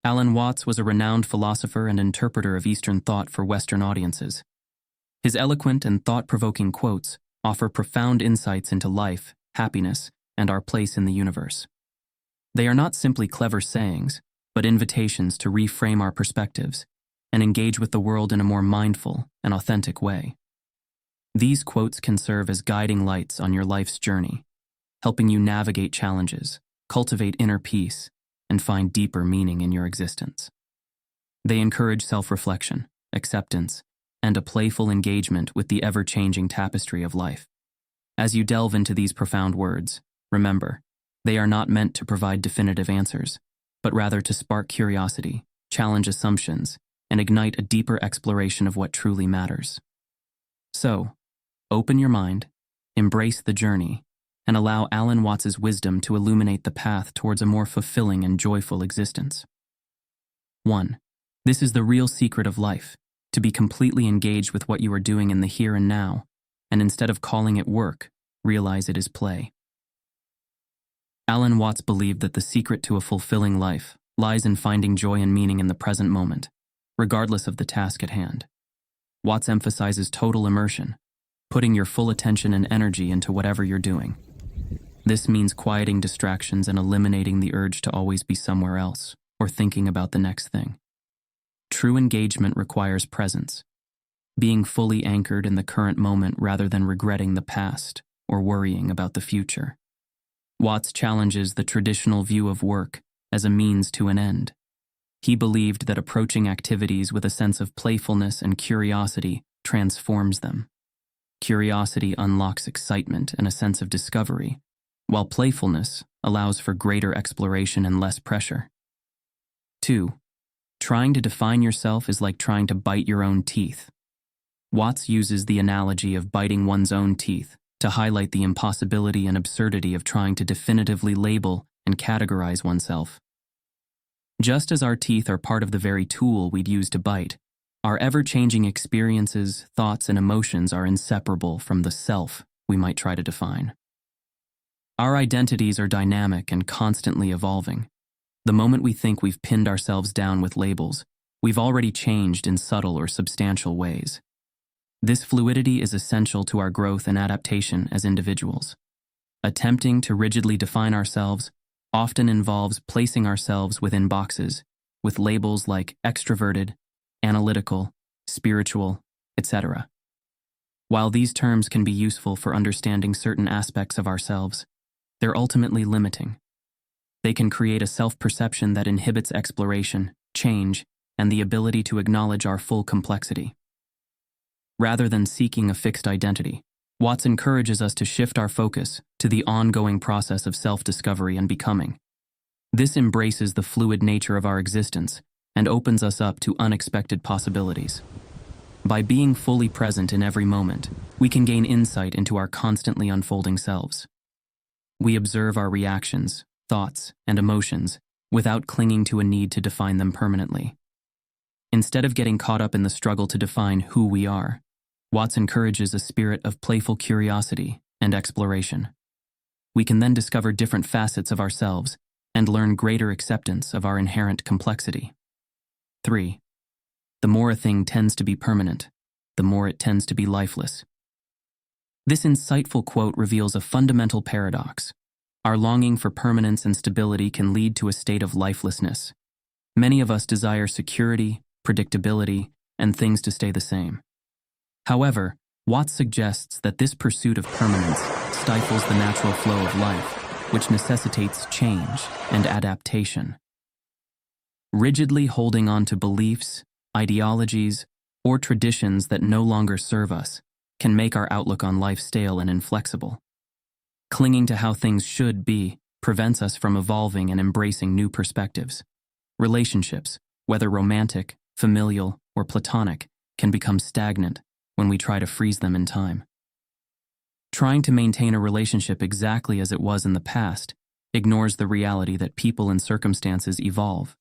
Alan Watts was a renowned philosopher and interpreter of Eastern thought for Western audiences. His eloquent and thought-provoking quotes offer profound insights into life, happiness, and our place in the universe. They are not simply clever sayings, but invitations to reframe our perspectives and engage with the world in a more mindful and authentic way. These quotes can serve as guiding lights on your life's journey, helping you navigate challenges, cultivate inner peace, and find deeper meaning in your existence. They encourage self-reflection, acceptance, and a playful engagement with the ever-changing tapestry of life. As you delve into these profound words, remember, they are not meant to provide definitive answers, but rather to spark curiosity, challenge assumptions, and ignite a deeper exploration of what truly matters. So, open your mind, embrace the journey, and allow Alan Watts's wisdom to illuminate the path towards a more fulfilling and joyful existence. 1. This is the real secret of life, to be completely engaged with what you are doing in the here and now, and instead of calling it work, realize it is play. Alan Watts believed that the secret to a fulfilling life lies in finding joy and meaning in the present moment, regardless of the task at hand. Watts emphasizes total immersion, putting your full attention and energy into whatever you're doing. This means quieting distractions and eliminating the urge to always be somewhere else or thinking about the next thing. True engagement requires presence, being fully anchored in the current moment rather than regretting the past or worrying about the future. Watts challenges the traditional view of work as a means to an end. He believed that approaching activities with a sense of playfulness and curiosity transforms them. Curiosity unlocks excitement and a sense of discovery, while playfulness allows for greater exploration and less pressure. 2. Trying to define yourself is like trying to bite your own teeth. Watts uses the analogy of biting one's own teeth to highlight the impossibility and absurdity of trying to definitively label and categorize oneself. Just as our teeth are part of the very tool we'd use to bite, our ever-changing experiences, thoughts, and emotions are inseparable from the self we might try to define. Our identities are dynamic and constantly evolving. The moment we think we've pinned ourselves down with labels, we've already changed in subtle or substantial ways. This fluidity is essential to our growth and adaptation as individuals. Attempting to rigidly define ourselves often involves placing ourselves within boxes with labels like extroverted, analytical, spiritual, etc. While these terms can be useful for understanding certain aspects of ourselves, they're ultimately limiting. They can create a self-perception that inhibits exploration, change, and the ability to acknowledge our full complexity. Rather than seeking a fixed identity, Watts encourages us to shift our focus to the ongoing process of self-discovery and becoming. This embraces the fluid nature of our existence and opens us up to unexpected possibilities. By being fully present in every moment, we can gain insight into our constantly unfolding selves. We observe our reactions, thoughts, and emotions without clinging to a need to define them permanently. Instead of getting caught up in the struggle to define who we are, Watts encourages a spirit of playful curiosity and exploration. We can then discover different facets of ourselves and learn greater acceptance of our inherent complexity. 3. The more a thing tends to be permanent, the more it tends to be lifeless. This insightful quote reveals a fundamental paradox. Our longing for permanence and stability can lead to a state of lifelessness. Many of us desire security, predictability, and things to stay the same. However, Watts suggests that this pursuit of permanence stifles the natural flow of life, which necessitates change and adaptation. Rigidly holding on to beliefs, ideologies, or traditions that no longer serve us can make our outlook on life stale and inflexible. Clinging to how things should be prevents us from evolving and embracing new perspectives. Relationships, whether romantic, familial, or platonic, can become stagnant when we try to freeze them in time. Trying to maintain a relationship exactly as it was in the past ignores the reality that people and circumstances evolve,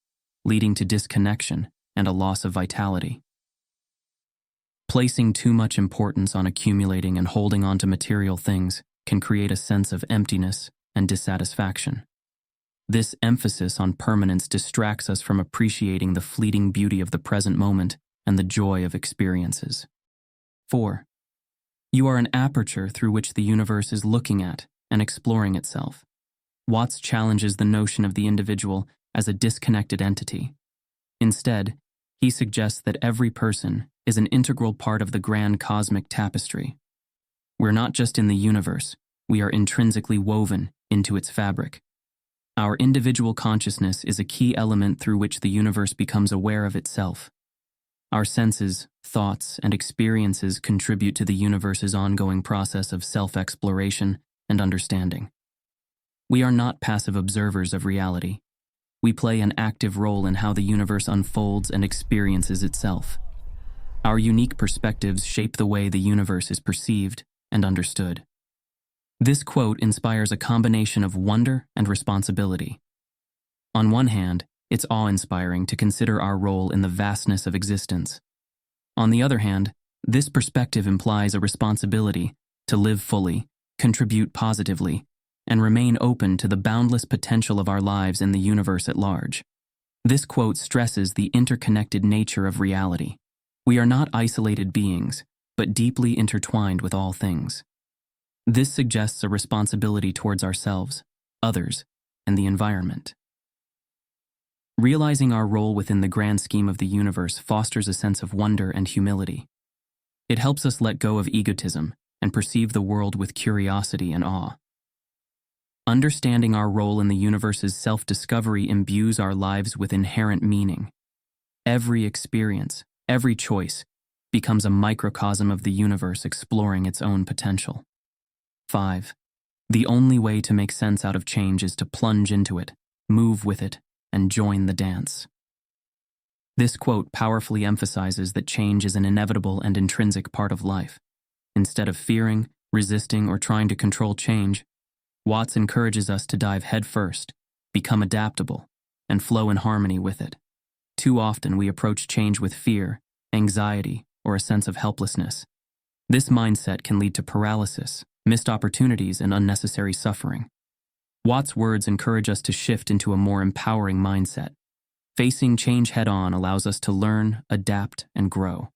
leading to disconnection and a loss of vitality. Placing too much importance on accumulating and holding on to material things can create a sense of emptiness and dissatisfaction. This emphasis on permanence distracts us from appreciating the fleeting beauty of the present moment and the joy of experiences. 4. You are an aperture through which the universe is looking at and exploring itself. Watts challenges the notion of the individual as a disconnected entity. Instead, he suggests that every person is an integral part of the grand cosmic tapestry. We're not just in the universe, we are intrinsically woven into its fabric. Our individual consciousness is a key element through which the universe becomes aware of itself. Our senses, thoughts, and experiences contribute to the universe's ongoing process of self-exploration and understanding. We are not passive observers of reality. We play an active role in how the universe unfolds and experiences itself. Our unique perspectives shape the way the universe is perceived and understood. This quote inspires a combination of wonder and responsibility. On one hand, it's awe-inspiring to consider our role in the vastness of existence. On the other hand, this perspective implies a responsibility to live fully, contribute positively, and remain open to the boundless potential of our lives in the universe at large. This quote stresses the interconnected nature of reality. We are not isolated beings, but deeply intertwined with all things. This suggests a responsibility towards ourselves, others, and the environment. Realizing our role within the grand scheme of the universe fosters a sense of wonder and humility. It helps us let go of egotism and perceive the world with curiosity and awe. Understanding our role in the universe's self-discovery imbues our lives with inherent meaning. Every experience, every choice, becomes a microcosm of the universe exploring its own potential. 5. The only way to make sense out of change is to plunge into it, move with it, and join the dance. This quote powerfully emphasizes that change is an inevitable and intrinsic part of life. Instead of fearing, resisting, or trying to control change, Watts encourages us to dive headfirst, become adaptable, and flow in harmony with it. Too often we approach change with fear, anxiety, or a sense of helplessness. This mindset can lead to paralysis, missed opportunities, and unnecessary suffering. Watts' words encourage us to shift into a more empowering mindset. Facing change head-on allows us to learn, adapt, and grow.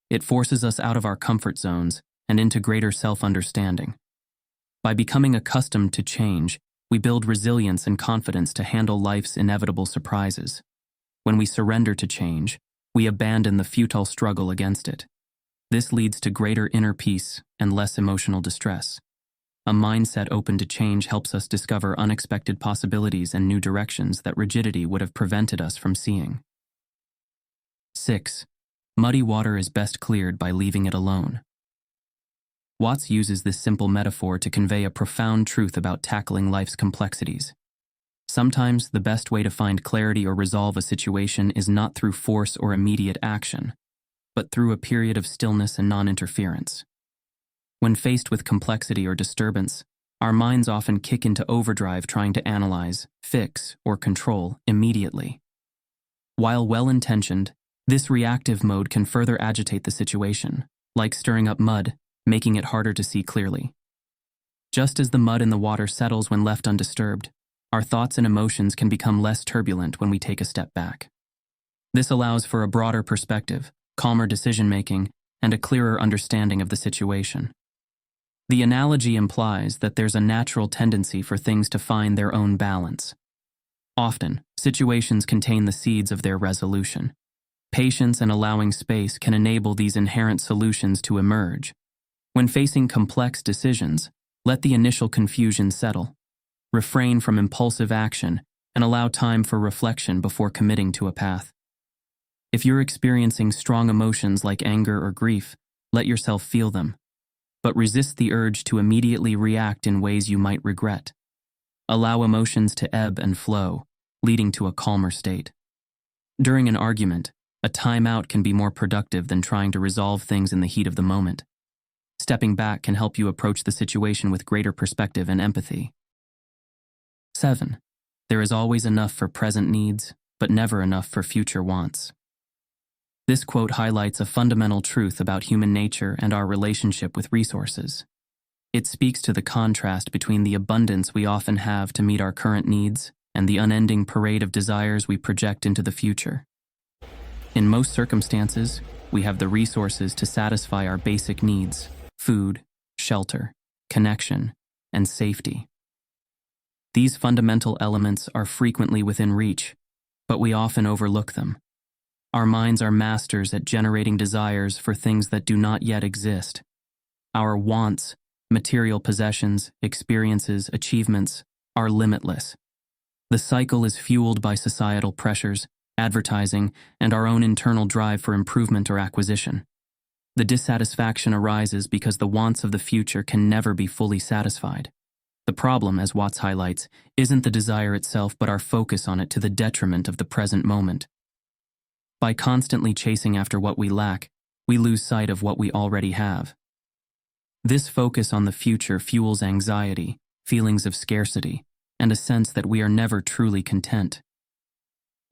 It forces us out of our comfort zones and into greater self-understanding. By becoming accustomed to change, we build resilience and confidence to handle life's inevitable surprises. When we surrender to change, we abandon the futile struggle against it. This leads to greater inner peace and less emotional distress. A mindset open to change helps us discover unexpected possibilities and new directions that rigidity would have prevented us from seeing. 6. Muddy water is best cleared by leaving it alone. Watts uses this simple metaphor to convey a profound truth about tackling life's complexities. Sometimes the best way to find clarity or resolve a situation is not through force or immediate action, but through a period of stillness and non-interference. When faced with complexity or disturbance, our minds often kick into overdrive trying to analyze, fix, or control immediately. While well-intentioned, this reactive mode can further agitate the situation, like stirring up mud, making it harder to see clearly. Just as the mud in the water settles when left undisturbed, our thoughts and emotions can become less turbulent when we take a step back. This allows for a broader perspective, calmer decision-making, and a clearer understanding of the situation. The analogy implies that there's a natural tendency for things to find their own balance. Often, situations contain the seeds of their resolution. Patience and allowing space can enable these inherent solutions to emerge. When facing complex decisions, let the initial confusion settle. Refrain from impulsive action and allow time for reflection before committing to a path. If you're experiencing strong emotions like anger or grief, let yourself feel them, but resist the urge to immediately react in ways you might regret. Allow emotions to ebb and flow, leading to a calmer state. During an argument, a timeout can be more productive than trying to resolve things in the heat of the moment. Stepping back can help you approach the situation with greater perspective and empathy. 7. There is always enough for present needs, but never enough for future wants. This quote highlights a fundamental truth about human nature and our relationship with resources. It speaks to the contrast between the abundance we often have to meet our current needs and the unending parade of desires we project into the future. In most circumstances, we have the resources to satisfy our basic needs: food, shelter, connection, and safety. These fundamental elements are frequently within reach, but we often overlook them. Our minds are masters at generating desires for things that do not yet exist. Our wants, material possessions, experiences, achievements, are limitless. The cycle is fueled by societal pressures, advertising, and our own internal drive for improvement or acquisition. The dissatisfaction arises because the wants of the future can never be fully satisfied. The problem, as Watts highlights, isn't the desire itself but our focus on it to the detriment of the present moment. By constantly chasing after what we lack, we lose sight of what we already have. This focus on the future fuels anxiety, feelings of scarcity, and a sense that we are never truly content.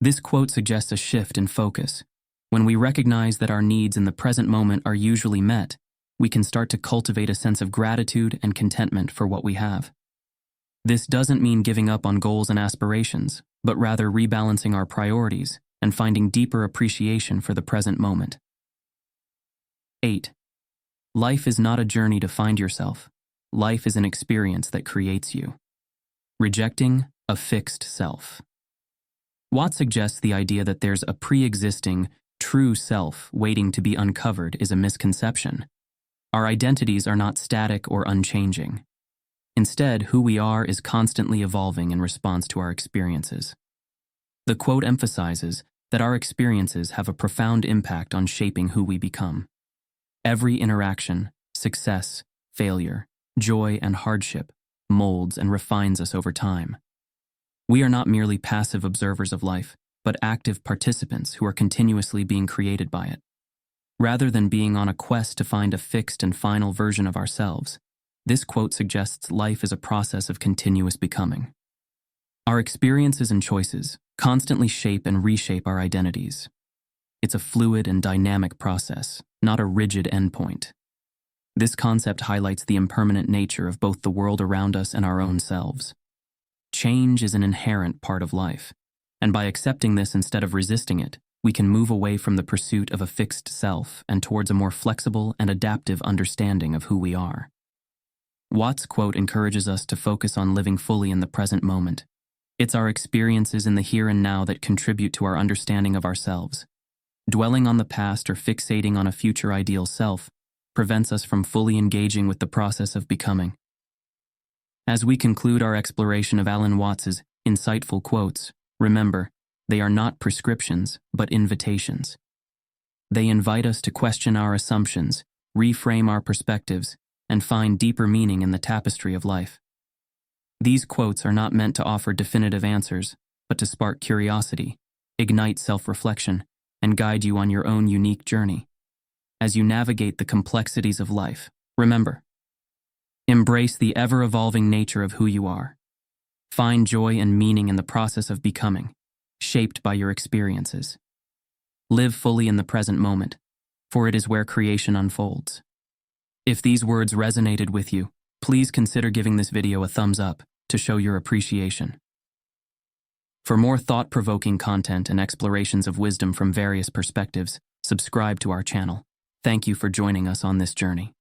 This quote suggests a shift in focus. When we recognize that our needs in the present moment are usually met, we can start to cultivate a sense of gratitude and contentment for what we have. This doesn't mean giving up on goals and aspirations, but rather rebalancing our priorities and finding deeper appreciation for the present moment. 8. Life is not a journey to find yourself. Life is an experience that creates you. Rejecting a fixed self. Watts suggests the idea that there's a pre-existing, true self waiting to be uncovered is a misconception. Our identities are not static or unchanging. Instead, who we are is constantly evolving in response to our experiences. The quote emphasizes that our experiences have a profound impact on shaping who we become. Every interaction, success, failure, joy, and hardship molds and refines us over time. We are not merely passive observers of life, but active participants who are continuously being created by it. Rather than being on a quest to find a fixed and final version of ourselves, this quote suggests life is a process of continuous becoming. Our experiences and choices constantly shape and reshape our identities. It's a fluid and dynamic process, not a rigid endpoint. This concept highlights the impermanent nature of both the world around us and our own selves. Change is an inherent part of life, and by accepting this instead of resisting it, we can move away from the pursuit of a fixed self and towards a more flexible and adaptive understanding of who we are. Watts' quote encourages us to focus on living fully in the present moment. It's our experiences in the here and now that contribute to our understanding of ourselves. Dwelling on the past or fixating on a future ideal self prevents us from fully engaging with the process of becoming. As we conclude our exploration of Alan Watts's insightful quotes, remember, they are not prescriptions, but invitations. They invite us to question our assumptions, reframe our perspectives, and find deeper meaning in the tapestry of life. These quotes are not meant to offer definitive answers, but to spark curiosity, ignite self-reflection, and guide you on your own unique journey. As you navigate the complexities of life, remember, embrace the ever-evolving nature of who you are. Find joy and meaning in the process of becoming, shaped by your experiences. Live fully in the present moment, for it is where creation unfolds. If these words resonated with you, please consider giving this video a thumbs up to show your appreciation. For more thought-provoking content and explorations of wisdom from various perspectives, subscribe to our channel. Thank you for joining us on this journey.